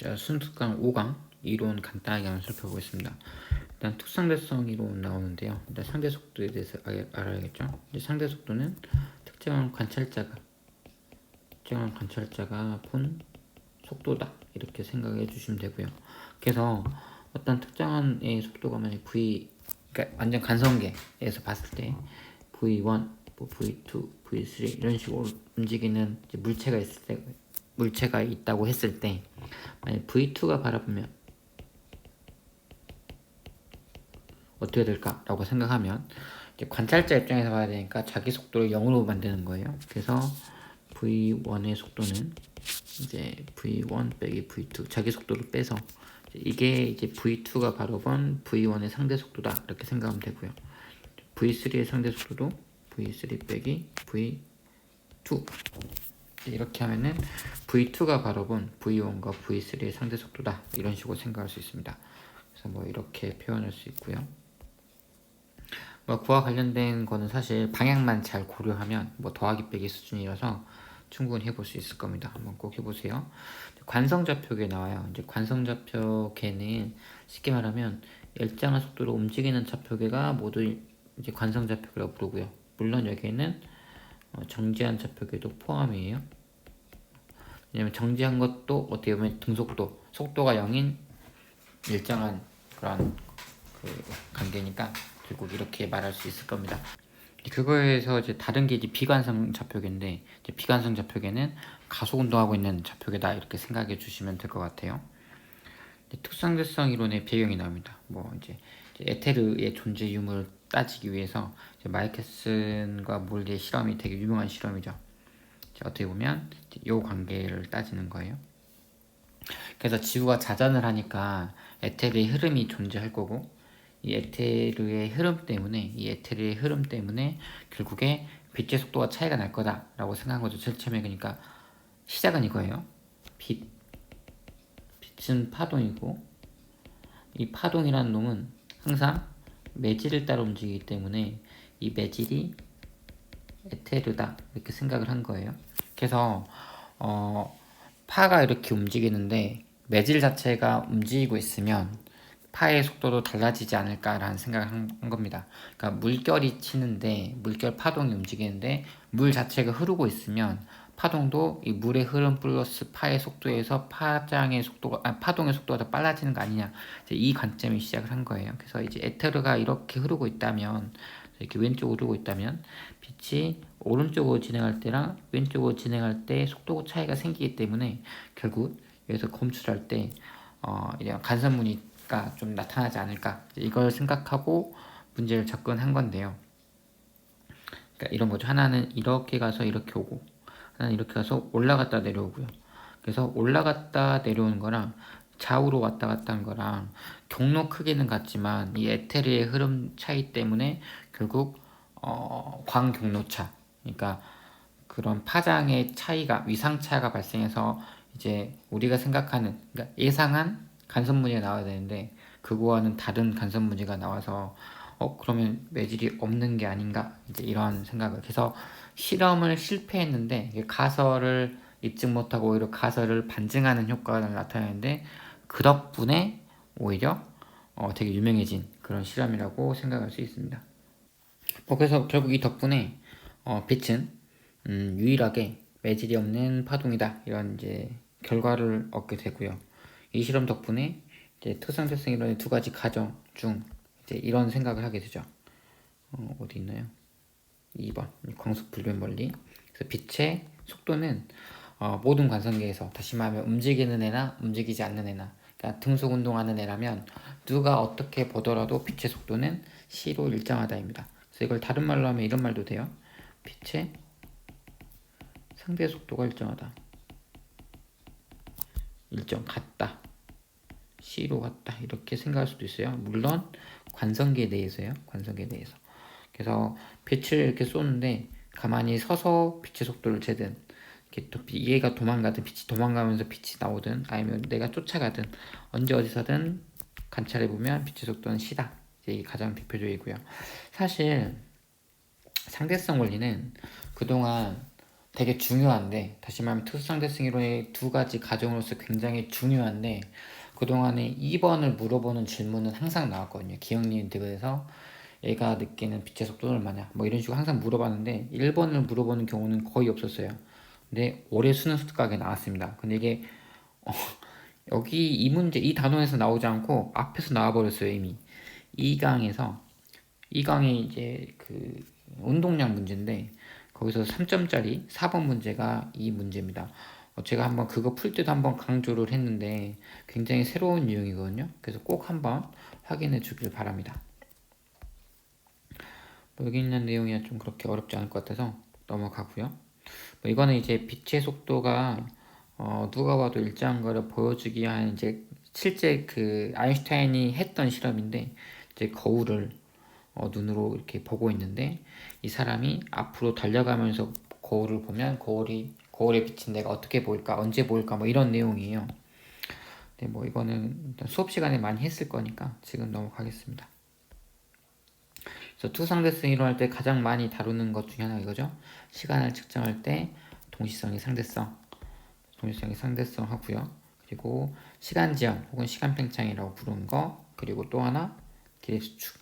자, 순특강 5강 이론 간단하게 한번 살펴보겠습니다. 일단 특상대성 이론 나오는데요. 일단 상대 속도에 대해서 알아야겠죠. 이제 상대 속도는 특정한 관찰자가 본 속도다 이렇게 생각해 주시면 되고요. 그래서 어떤 특정한 속도가 만약 그러니까 완전 간성계에서 봤을 때 V1, 뭐 V2, V3 이런 식으로 움직이는 물체가 있다고 했을 때 만약 V2가 바라보면 어떻게 될까라고 생각하면 이제 관찰자 입장에서 봐야 되니까 자기 속도를 0으로 만드는 거예요. 그래서 V1의 속도는 이제 V1 빼기 V2 자기 속도를 빼서 이게 이제 V2가 바로 본 V1의 상대 속도다 이렇게 생각하면 되고요. V3의 상대 속도도 V3 빼기 V2 이렇게 하면은 V2가 바로 본 V1과 V3의 상대 속도다 이런 식으로 생각할 수 있습니다. 그래서 뭐 이렇게 표현할 수 있고요. 뭐 그와 관련된 거는 사실 방향만 잘 고려하면 뭐 더하기 빼기 수준이라서 충분히 해볼 수 있을 겁니다. 한번 꼭 해보세요. 관성좌표계 나와요. 이제 관성좌표계는 쉽게 말하면 일정한 속도로 움직이는 좌표계가 모두 이제 관성좌표계라고 부르고요. 물론 여기에는 정지한 좌표계도 포함이에요. 왜냐면 정지한 것도 어떻게 보면 등속도, 속도가 0인 일정한 그런 그 관계니까 결국 이렇게 말할 수 있을 겁니다. 그거에서 이제 다른 게 이제 비관성 좌표계인데, 이제 비관성 좌표계는 가속 운동하고 있는 좌표계다 이렇게 생각해 주시면 될 것 같아요. 특상대성 이론의 배경이 나옵니다. 뭐 이제 에테르의 존재 유무를 따지기 위해서 마이케슨과 몰리의 실험이 되게 유명한 실험이죠. 어떻게 보면 이 관계를 따지는 거예요. 그래서 지구가 자전을 하니까 에테르의 흐름이 존재할 거고, 이 에테르의 흐름 때문에 결국에 빛의 속도가 차이가 날 거다라고 생각한 거죠. 제일 처음에. 그러니까 시작은 이거예요. 빛은 파동이고, 이 파동이라는 놈은 항상 매질을 따라 움직이기 때문에 이 매질이 에테르다 이렇게 생각을 한 거예요. 그래서 파가 이렇게 움직이는데 매질 자체가 움직이고 있으면 파의 속도도 달라지지 않을까라는 생각을 한 겁니다. 그러니까 물결이 치는데, 물결 파동이 움직이는데 물 자체가 흐르고 있으면 파동도 이 물의 흐름 플러스 파의 속도에서 파동의 속도가 더 빨라지는 거 아니냐, 이 관점이 시작을 한 거예요. 그래서 이제 에테르가 이렇게 흐르고 있다면, 이렇게 왼쪽으로 흐르고 있다면 빛이 오른쪽으로 진행할 때랑 왼쪽으로 진행할 때 속도 차이가 생기기 때문에 결국 여기서 검출할 때 이런 간선무늬가 좀 나타나지 않을까, 이걸 생각하고 문제를 접근한 건데요. 그러니까 이런 거죠. 하나는 이렇게 가서 이렇게 오고, 하나는 이렇게 가서 올라갔다 내려오고요. 그래서 올라갔다 내려오는 거랑 좌우로 왔다 갔다 한 거랑 경로 크기는 같지만 이 에테르의 흐름 차이 때문에 결국 광경로차, 그러니까 그런 파장의 차이가, 위상차가 발생해서 이제 우리가 생각하는, 그러니까 예상한 간섭무늬가 나와야 되는데 그거와는 다른 간섭무늬가 나와서 그러면 매질이 없는 게 아닌가, 이제 이런 생각을. 그래서 실험을 실패했는데 가설을 입증 못하고 오히려 가설을 반증하는 효과가 나타나는데, 그 덕분에 오히려 되게 유명해진 그런 실험이라고 생각할 수 있습니다. 그래서 결국 이 덕분에 빛은 유일하게 매질이 없는 파동이다 이런 이제 결과를 얻게 되고요. 이 실험 덕분에 이제 특상대성 이론의 두 가지 가정 중 이제 이런 생각을 하게 되죠. 어디 있나요? 2번 광속 불변 원리. 그래서 빛의 속도는 모든 관성계에서, 다시 말하면 움직이는 애나 움직이지 않는 애나, 그러니까 등속 운동하는 애라면 누가 어떻게 보더라도 빛의 속도는 C로 일정하다입니다. 그래서 이걸 다른 말로 하면 이런 말도 돼요. 빛의 상대 속도가 일정하다, 같다, C로 같다 이렇게 생각할 수도 있어요. 물론 관성계 내에서요. 관성계 내에서. 그래서 빛을 이렇게 쏘는데 가만히 서서 빛의 속도를 재든, 이렇게 또 얘가 도망가든 빛이 도망가면서 빛이 나오든 아니면 내가 쫓아가든 언제 어디서든 관찰해보면 빛의 속도는 C다. 이게 가장 대표적이고요. 사실 상대성 원리는 그동안 되게 중요한데, 다시 말하면 특수상대성 이론의 두 가지 가정으로서 굉장히 중요한데, 그동안에 2번을 물어보는 질문은 항상 나왔거든요. 기억니은들에서 얘가 느끼는 빛의 속도는 얼마냐 뭐 이런 식으로 항상 물어봤는데 1번을 물어보는 경우는 거의 없었어요. 근데 올해 수능 습격에 나왔습니다. 근데 이게 여기 이 문제 이 단원에서 나오지 않고 앞에서 나와버렸어요. 이미 2강에서 2강이 이제 그 운동량 문제인데 거기서 3점짜리 4번 문제가 이 문제입니다. 제가 한번 그거 풀 때도 한번 강조를 했는데 굉장히 새로운 유형이거든요. 그래서 꼭 한번 확인해 주길 바랍니다. 여기 있는 내용이 좀 그렇게 어렵지 않을 것 같아서 넘어가고요. 이거는 이제 빛의 속도가 누가 봐도 일정한 거를 보여주기 위한 이제 실제 그 아인슈타인이 했던 실험인데 이제 거울을 눈으로 이렇게 보고 있는데 이 사람이 앞으로 달려가면서 거울을 보면 거울에 비친 내가 어떻게 보일까 언제 보일까 뭐 이런 내용이에요. 근데 뭐 이거는 일단 수업 시간에 많이 했을 거니까 지금 넘어가겠습니다. 그래서 투상대성 이론할 때 가장 많이 다루는 것 중에 하나 이거죠. 시간을 측정할 때 동시성의 상대성 하고요. 그리고 시간 지연 혹은 시간 팽창이라고 부르는 거, 그리고 또 하나 길의 수축.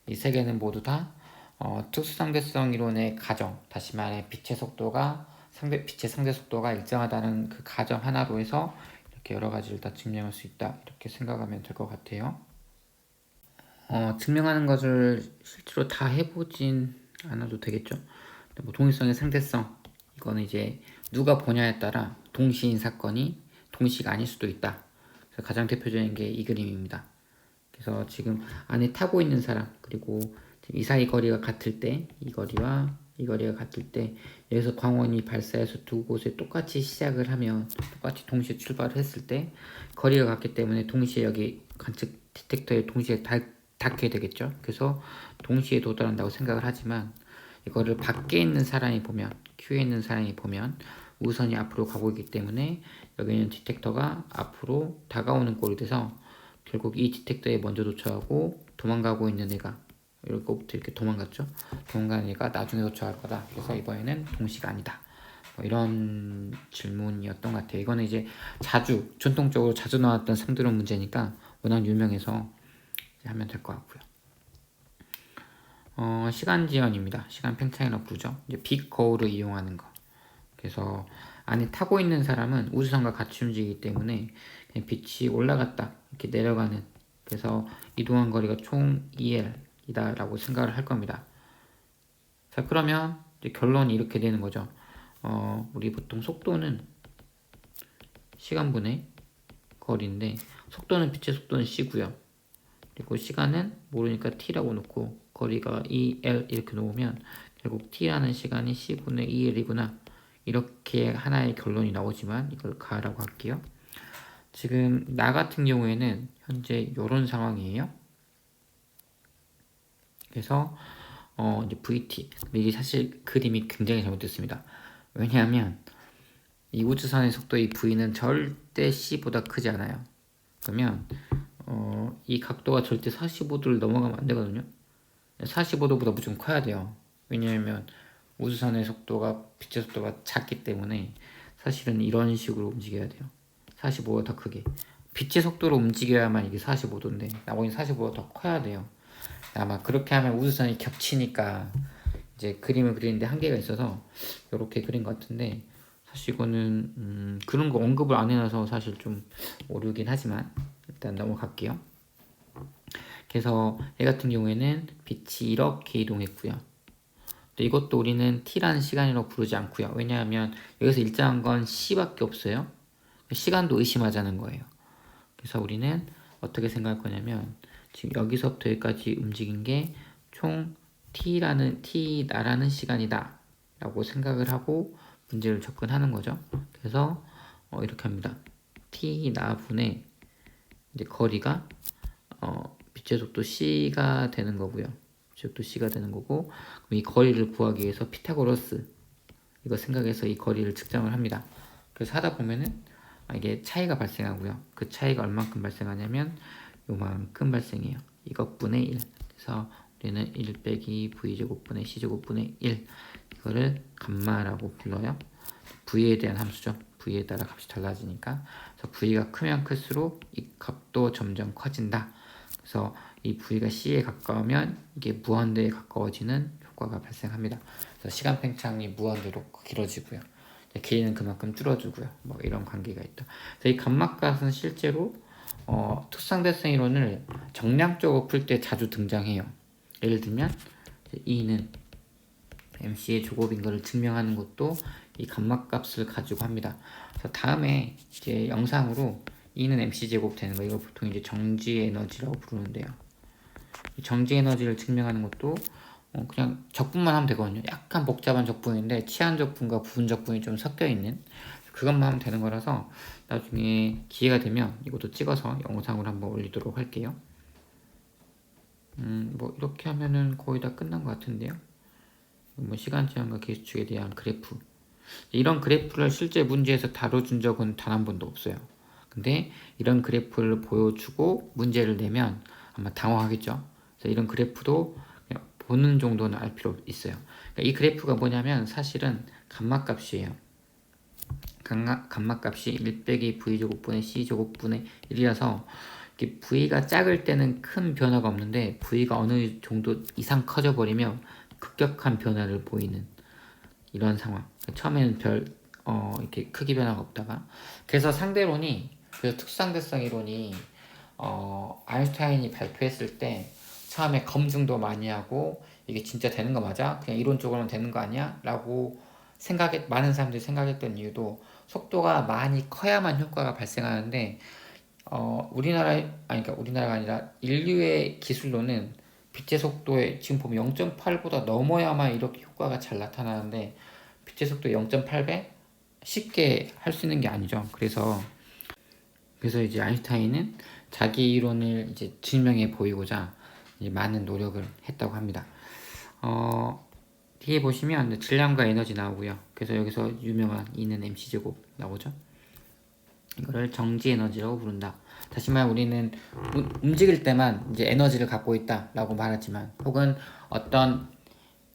이 세 개는 모두 다 특수상대성 이론의 가정, 다시 말해 빛의 상대 속도가 일정하다는 그 가정 하나로 해서 이렇게 여러 가지를 다 증명할 수 있다 이렇게 생각하면 될 것 같아요. 증명하는 것을 실제로 다 해보진 않아도 되겠죠. 뭐 동일성의 상대성 이거는 이제 누가 보냐에 따라 동시인 사건이 동시가 아닐 수도 있다. 그래서 가장 대표적인 게 이 그림입니다. 그래서 지금 안에 타고 있는 사람 그리고 이 사이 거리가 같을 때 이 거리와 이 거리가 같을 때 여기서 광원이 발사해서 두 곳에 똑같이 시작을 하면 똑같이 동시에 출발을 했을 때 거리가 같기 때문에 동시에 여기 관측 디텍터에 동시에 닿게 되겠죠. 그래서 동시에 도달한다고 생각을 하지만 이거를 밖에 있는 사람이 보면 큐에 있는 사람이 보면 우선이 앞으로 가고 있기 때문에 여기는 디텍터가 앞으로 다가오는 꼴이 돼서 결국 이 디텍터에 먼저 도착하고 도망가고 있는 애가 이렇게 도망갔죠. 도망가는 애가 나중에 도착할 거다. 그래서 이번에는 동시가 아니다. 뭐 이런 질문이었던 것 같아요. 이거는 이제 전통적으로 자주 나왔던 상드론 문제니까 워낙 유명해서 하면 될 것 같고요. 시간 지연입니다. 시간 팽창이라고 부르죠. 이제 빛 거울을 이용하는 거. 그래서 안에 타고 있는 사람은 우주선과 같이 움직이기 때문에 그냥 빛이 올라갔다 이렇게 내려가는, 그래서 이동한 거리가 총 2L이다 라고 생각을 할 겁니다. 자, 그러면 이제 결론이 이렇게 되는 거죠. 우리 보통 속도는 시간분의 거리인데 속도는 빛의 속도는 c고요. 그리고 시간은 모르니까 t라고 놓고 거리가 2L 이렇게 놓으면 결국 t라는 시간이 c분의 2L이구나 이렇게 하나의 결론이 나오지만 이걸 가라고 할게요. 지금 나 같은 경우에는 현재 이런 상황이에요. 그래서 이제 VT, 이게 사실 그림이 굉장히 잘못됐습니다. 왜냐하면 이 우주선의 속도의 V는 절대 C보다 크지 않아요. 그러면 이 각도가 절대 45도를 넘어가면 안 되거든요. 45도보다 무조건 커야 돼요. 왜냐하면 우주선의 속도가 빛의 속도가 작기 때문에 사실은 이런 식으로 움직여야 돼요. 45보다 더 크게. 빛의 속도로 움직여야만 이게 45도인데 나머지 45보다 더 커야 돼요. 아마 그렇게 하면 우주선이 겹치니까 이제 그림을 그리는데 한계가 있어서 이렇게 그린 것 같은데, 사실 이거는 그런 거 언급을 안 해놔서 사실 좀 오류긴 하지만 일단 넘어갈게요. 그래서 얘 같은 경우에는 빛이 이렇게 이동했고요. 또 이것도 우리는 t라는 시간이라고 부르지 않고요. 왜냐하면 여기서 일정한 건 c밖에 없어요. 시간도 의심하자는 거예요. 그래서 우리는 어떻게 생각할 거냐면 지금 여기서부터 여기까지 움직인 게 총 t 나라는 시간이다 라고 생각을 하고 문제를 접근하는 거죠. 그래서 이렇게 합니다. t 나분의 이제 거리가 빛의 속도 c가 되는 거고요. 빛의 속도 c가 되는 거고, 그럼 이 거리를 구하기 위해서 피타고라스 이거 생각해서 이 거리를 측정을 합니다. 그래서 하다 보면은 이게 차이가 발생하고요. 그 차이가 얼만큼 발생하냐면 요만큼 발생해요. 이것분의 1. 그래서 우리는 1 빼기 v제곱분의 c제곱분의 1 이거를 감마라고 불러요. v에 대한 함수죠. v에 따라 값이 달라지니까. 그래서 v가 크면 클수록 이 값도 점점 커진다. 그래서 이 v가 c에 가까우면 이게 무한대에 가까워지는 효과가 발생합니다. 그래서 시간 팽창이 무한대로 길어지고요. 길이는 그만큼 줄어들고요. 뭐 이런 관계가 있다. 그래서 이 감마값은 실제로 특수상대성 이론을 정량적으로 풀 때 자주 등장해요. 예를 들면 E는 MC의 제곱인 것을 증명하는 것도 이 감마값을 가지고 합니다. 그래서 다음에 이제 영상으로 E는 MC 제곱 되는 거, 이걸 보통 이제 정지 에너지라고 부르는데요. 이 정지 에너지를 증명하는 것도 그냥 적분만 하면 되거든요. 약간 복잡한 적분인데 치한 적분과 부분 적분이 좀 섞여 있는 그것만 하면 되는 거라서 나중에 기회가 되면 이것도 찍어서 영상으로 한번 올리도록 할게요. 뭐 이렇게 하면은 거의 다 끝난 것 같은데요. 뭐 시간 제한과 계수축에 대한 그래프, 이런 그래프를 실제 문제에서 다뤄준 적은 단 한 번도 없어요. 근데 이런 그래프를 보여주고 문제를 내면 아마 당황하겠죠. 그래서 이런 그래프도 그냥 보는 정도는 알 필요 있어요. 그러니까 이 그래프가 뭐냐면 사실은 감마값이에요. 감마값이 1 빼기 v제곱분의 c제곱분의 1이라서 v가 작을 때는 큰 변화가 없는데 v가 어느 정도 이상 커져버리면 급격한 변화를 보이는 이런 상황. 처음에는 이렇게 크기 변화가 없다가, 그래서 상대론이, 그래서 특수상대성 이론이 아인슈타인이 발표했을 때 처음에 검증도 많이 하고 이게 진짜 되는 거 맞아? 그냥 이론적으로는 되는 거 아니야? 라고 많은 사람들이 생각했던 이유도 속도가 많이 커야만 효과가 발생하는데 그러니까 우리나라가 아니라 인류의 기술로는 빛의 속도에 지금 보면 0.8보다 넘어야만 이렇게 효과가 잘 나타나는데 빛의 속도 0.8배 쉽게 할 수 있는 게 아니죠. 그래서 이제 아인슈타인은 자기 이론을 이제 증명해 보이고자 이제 많은 노력을 했다고 합니다. 뒤에 보시면 질량과 에너지 나오고요. 그래서 여기서 유명한 E는 MC 제곱 나오죠. 이거를 정지 에너지라고 부른다. 다시 말해 우리는 움직일 때만 이제 에너지를 갖고 있다라고 말하지만, 혹은 어떤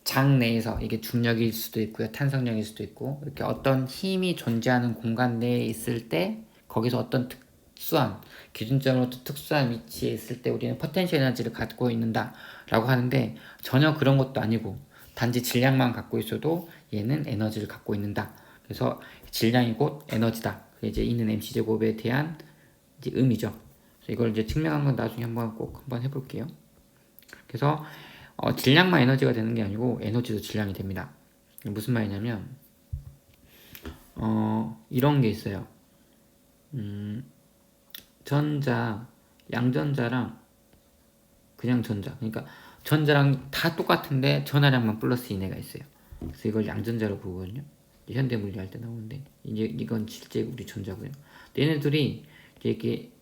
장 내에서, 이게 중력일 수도 있고요, 탄성력일 수도 있고, 이렇게 어떤 힘이 존재하는 공간 내에 있을 때 거기서 어떤 특수한, 기준점으로 특수한 위치에 있을 때 우리는 포텐셜 에너지를 갖고 있는다라고 하는데, 전혀 그런 것도 아니고 단지 질량만 갖고 있어도 얘는 에너지를 갖고 있는다. 그래서 질량이 곧 에너지다. 이제 E는 MC 제곱에 대한 이제 의미죠. 그래서 이걸 이제 증명한 건 나중에 꼭 한번 해볼게요. 그래서 질량만 에너지가 되는 게 아니고 에너지도 질량이 됩니다. 무슨 말이냐면 이런 게 있어요. 전자, 양전자랑 그냥 전자, 그러니까 전자랑 다 똑같은데 전하량만 플러스 인해가 있어요. 그래서 이걸 양전자로 부르거든요. 현대 물리할 때 나오는데, 이제 이건 실제 우리 전자고요. 얘네들이 이렇게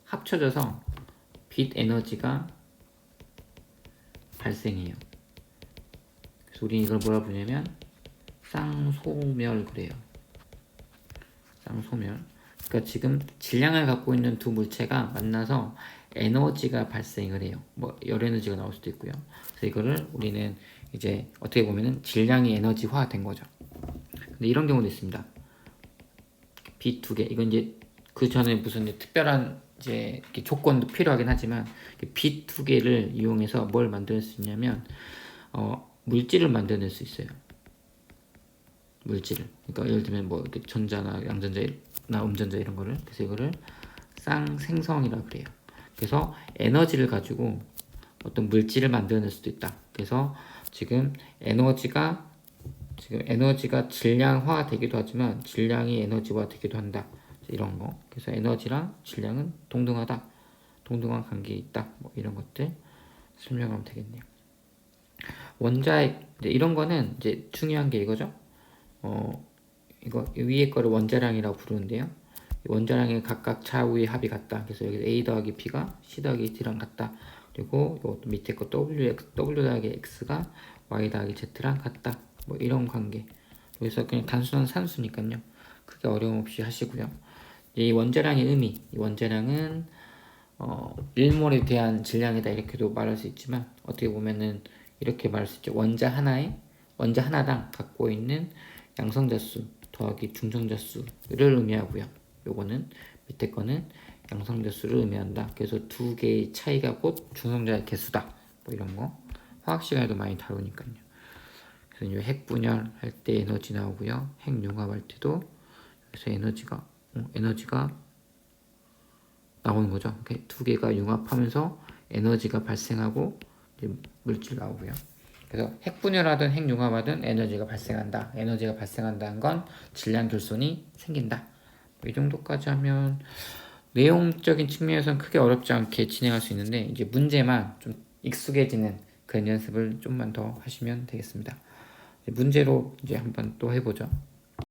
합쳐져서 빛 에너지가 발생해요. 그래서 우리 이걸 뭐라 부르냐면 쌍소멸 그래요. 쌍소멸. 그러니까 지금 질량을 갖고 있는 두 물체가 만나서 에너지가 발생을 해요. 뭐 열 에너지가 나올 수도 있고요. 그래서 이거를 우리는 이제 어떻게 보면은 질량이 에너지화 된 거죠. 근데 이런 경우도 있습니다. 빛 두 개. 이건 이제 그 전에 무슨 특별한 이제 조건도 필요하긴 하지만, 빛 두 개를 이용해서 뭘 만들 수 있냐면 물질을 만들어낼 수 있어요. 물질을. 그러니까 예를 들면 뭐 이렇게 전자나 양전자나 음전자 이런 거를. 그래서 이거를 쌍생성이라 그래요. 그래서 에너지를 가지고 어떤 물질을 만들어낼 수도 있다. 그래서 지금 에너지가 질량화 되기도 하지만 질량이 에너지화 되기도 한다. 이런 거. 그래서 에너지랑 질량은 동등하다. 동등한 관계에 있다. 뭐 이런 것들 설명하면 되겠네요. 원자핵, 이런 거는 이제 중요한 게 이거죠. 이거 위에 거를 원자량이라고 부르는데요. 원자량의 각각 좌우의 합이 같다. 그래서 여기 A 더하기 B가 C 더하기 D랑 같다. 그리고 이것도 밑에 거 W 더하기 X가 Y 더하기 Z랑 같다. 뭐 이런 관계. 그래서 그냥 단순한 산수니까요. 크게 어려움 없이 하시고요. 이 원자량의 의미. 이 원자량은 일몰에 대한 질량이다 이렇게도 말할 수 있지만 어떻게 보면은 이렇게 말할 수 있죠. 원자 하나당 갖고 있는 양성자수 더하기 중성자수를 의미하고요. 요거는 밑에 거는 양성자수를 의미한다. 그래서 두 개의 차이가 곧 중성자의 개수다. 뭐 이런 거 화학 시간에도 많이 다루니까요. 그래서 핵 분열할 때 에너지 나오고요. 핵 융합할 때도 그래서 에너지가 나오는 거죠. 두 개가 융합하면서 에너지가 발생하고 이제 물질 나오고요. 그래서 핵 분열하든 핵 융합하든 에너지가 발생한다. 에너지가 발생한다는 건 질량 결손이 생긴다. 이 정도까지 하면 내용적인 측면에서는 크게 어렵지 않게 진행할 수 있는데 이제 문제만 좀 익숙해지는 그런 연습을 좀만 더 하시면 되겠습니다. 문제로 이제 한번 또 해보죠.